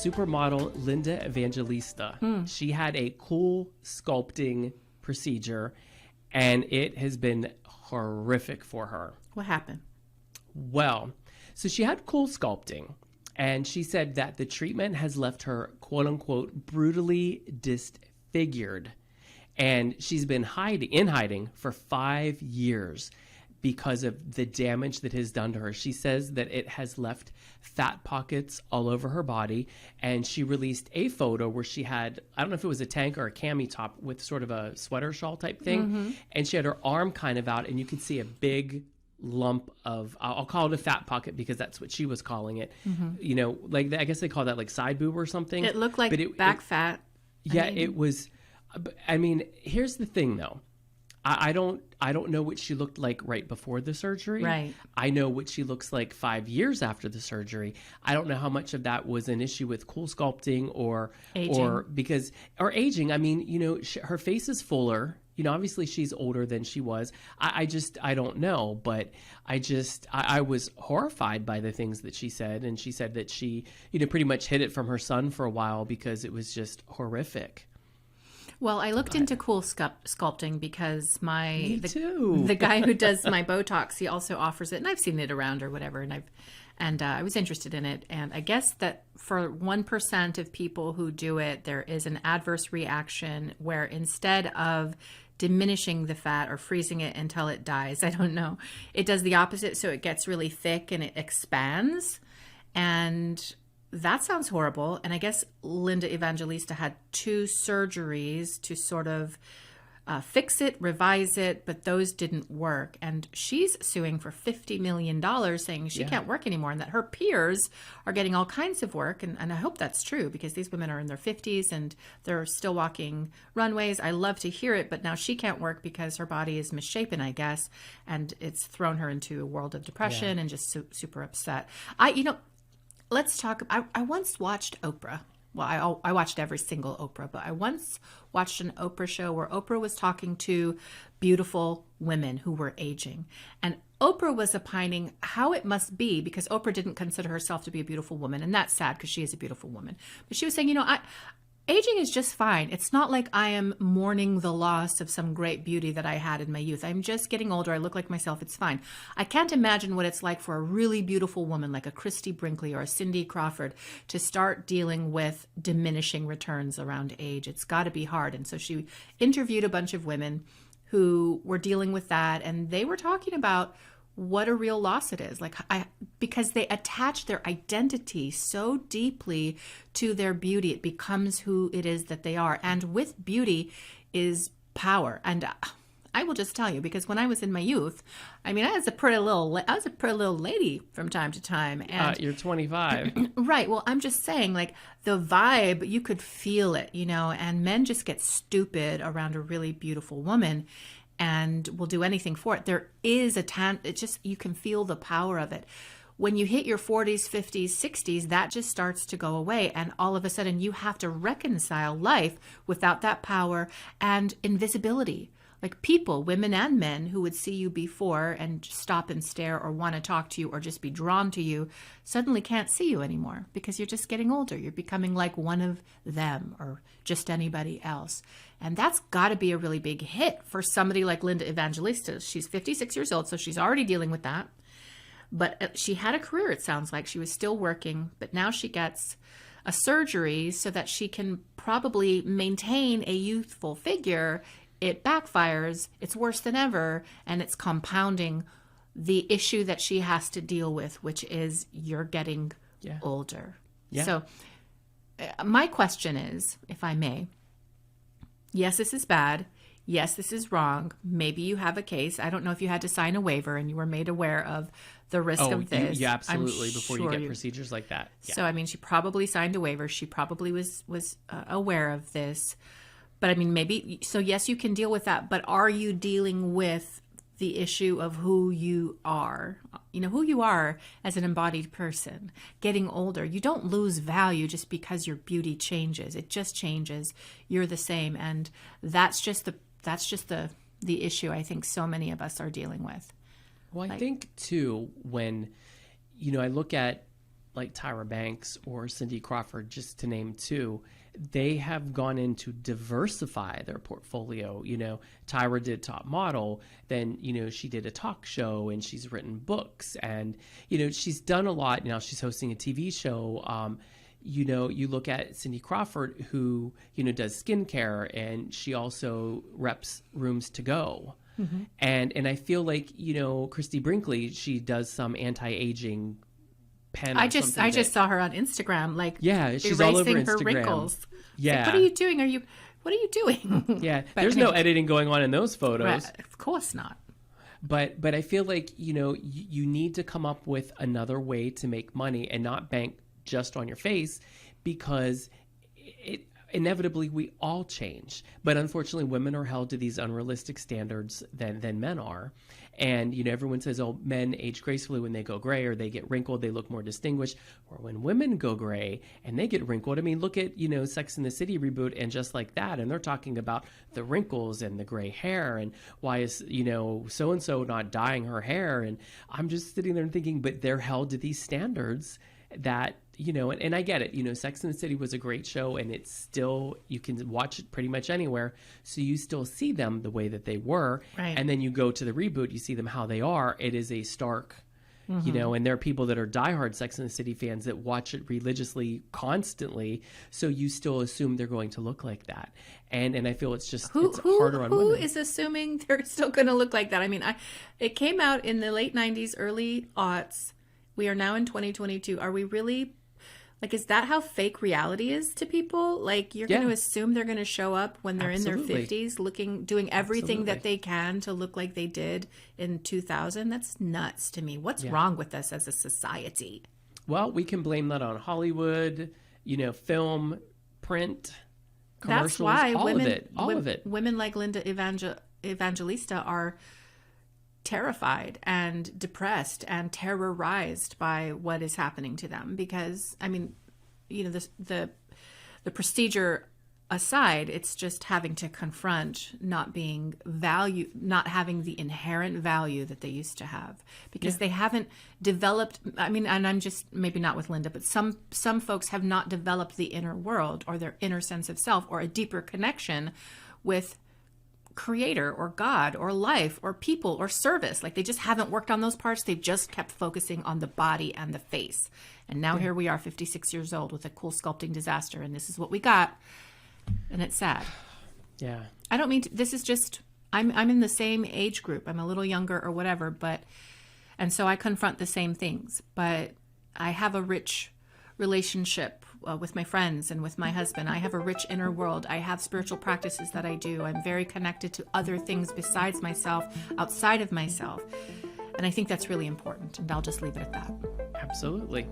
supermodel Linda Evangelista. She had a Cool Sculpting procedure, and it has been horrific for her. What happened? Well, so she had Cool Sculpting, and she said that the treatment has left her, quote unquote, brutally disfigured. And she's been in hiding for 5 years because of the damage that has done to her. She says that it has left fat pockets all over her body. And she released a photo where she had, I don't know if it was a tank or a cami top with sort of a sweater shawl type thing. And she had her arm kind of out, and you could see a big lump of, I'll call it a fat pocket because that's what she was calling it. You know, like I guess they call that like side boob or something. It looked like back fat. It was. I mean, here's the thing though. I don't know what she looked like right before the surgery. Right. I know what she looks like 5 years after the surgery. I don't know how much of that was an issue with Cool Sculpting or aging. I mean, you know, her face is fuller. You know, obviously she's older than she was. I don't know, but I was horrified by the things that she said. And she said that she, you know, pretty much hid it from her son for a while because it was just horrific. Well, I looked into Cool Sculpting because the the guy who does my Botox, he also offers it, and I've seen it around or whatever, and I was interested in it. And I guess that for 1% of people who do it, there is an adverse reaction where instead of diminishing the fat or freezing it until it dies, I don't know, it does the opposite. So it gets really thick and it expands. And that sounds horrible. And I guess Linda Evangelista had 2 surgeries to sort of fix it, revise it, but those didn't work. And she's suing for $50 million saying she can't work anymore and that her peers are getting all kinds of work. And I hope that's true because these women are in their 50s and they're still walking runways. I love to hear it, but now she can't work because her body is misshapen, I guess. And it's thrown her into a world of depression and just super upset. Let's talk. I once watched Oprah. Well, I watched every single Oprah, but I once watched an Oprah show where Oprah was talking to beautiful women who were aging. And Oprah was opining how it must be because Oprah didn't consider herself to be a beautiful woman. And that's sad because she is a beautiful woman. But she was saying, aging is just fine. It's not like I am mourning the loss of some great beauty that I had in my youth. I'm just getting older. I look like myself. It's fine. I can't imagine what it's like for a really beautiful woman like a Christy Brinkley or a Cindy Crawford to start dealing with diminishing returns around age. It's got to be hard. And so she interviewed a bunch of women who were dealing with that, and they were talking about what a real loss it is. Because they attach their identity so deeply to their beauty, it becomes who it is that they are. And with beauty is power. And I will just tell you, because when I was in my youth, I was a pretty little lady from time to time. And you're 25. Right. Well, I'm just saying, the vibe, you could feel it, and men just get stupid around a really beautiful woman and will do anything for it. There is you can feel the power of it. When you hit your 40s, 50s, 60s, that just starts to go away. And all of a sudden you have to reconcile life without that power and invisibility. Like people, women and men who would see you before and stop and stare or want to talk to you or just be drawn to you suddenly can't see you anymore because you're just getting older. You're becoming like one of them or just anybody else. And that's got to be a really big hit for somebody like Linda Evangelista. She's 56 years old, so she's already dealing with that. But she had a career, it sounds like. She was still working, but now she gets a surgery so that she can probably maintain a youthful figure. It backfires, it's worse than ever, and it's compounding the issue that she has to deal with, which is you're getting older. Yeah. So my question is, if I may, yes, this is bad. Yes, this is wrong. Maybe you have a case. I don't know if you had to sign a waiver and you were made aware of the risk of this. Yeah, absolutely. Before you get procedures like that. Yeah. So, she probably signed a waiver. She probably was aware of this. But maybe, so yes, you can deal with that, but are you dealing with the issue of who you are? Who you are as an embodied person, getting older. You don't lose value just because your beauty changes. It just changes. You're the same. And that's just the issue I think so many of us are dealing with. Well, I think too, when, I look at like Tyra Banks or Cindy Crawford, just to name two, they have gone in to diversify their portfolio. You know, Tyra did Top Model, then, you know, she did a talk show and she's written books and, you know, she's done a lot. Now she's hosting a TV show. You know, you look at Cindy Crawford, who, you know, does skincare, and she also reps Rooms to Go. Mm-hmm. And I feel like, you know, Christy Brinkley, she does some anti-aging pen. I just saw her on Instagram, like, yeah, she's all over erasing her Instagram. wrinkles. Yeah. Like, what are you doing? What are you doing? Yeah. There's no editing going on in those photos. Right. Of course not. But I feel like, you know, you need to come up with another way to make money and not bank just on your face, because inevitably we all change. But unfortunately, women are held to these unrealistic standards than men are. And, you know, everyone says, oh, men age gracefully when they go gray, or they get wrinkled, they look more distinguished. Or when women go gray and they get wrinkled, I mean, look at, you know, Sex and the City reboot and Just Like That. And they're talking about the wrinkles and the gray hair and why is, you know, so-and-so not dyeing her hair. And I'm just sitting there and thinking, but they're held to these standards that, you know, and I get it, you know, Sex and the City was a great show, and it's still, you can watch it pretty much anywhere. So you still see them the way that they were. Right. And then you go to the reboot, you see them how they are. It is a stark, you know, and there are people that are diehard Sex and the City fans that watch it religiously, constantly. So you still assume they're going to look like that. And I feel it's just, it's harder on women. Who is assuming they're still going to look like that? I mean, it came out in the late 90s, early aughts. We are now in 2022. Are we really, like, is that how fake reality is to people? Like, you're going to assume they're going to show up when they're in their 50s, doing everything that they can to look like they did in 2000? That's nuts to me. What's wrong with us as a society? Well, we can blame that on Hollywood, you know, film, print, commercials, that's why all of it. Women like Linda Evangelista are terrified and depressed and terrorized by what is happening to them, because, I mean, you know, the procedure aside, it's just having to confront not having the inherent value that they used to have, because they haven't developed. I mean, and I'm just, maybe not with Linda, but some folks have not developed the inner world or their inner sense of self or a deeper connection with Creator or God or life or people or service. Like, they just haven't worked on those parts. They've just kept focusing on the body and the face. And now here we are, 56 years old, with a Cool Sculpting disaster, and this is what we got. And it's sad. Yeah. I don't mean to, this is just, I'm in the same age group. I'm a little younger or whatever, and so I confront the same things, but I have a rich relationship with my friends and with my husband. I have a rich inner world. I have spiritual practices that I do. I'm very connected to other things besides myself, outside of myself. And I think that's really important. And I'll just leave it at that. Absolutely.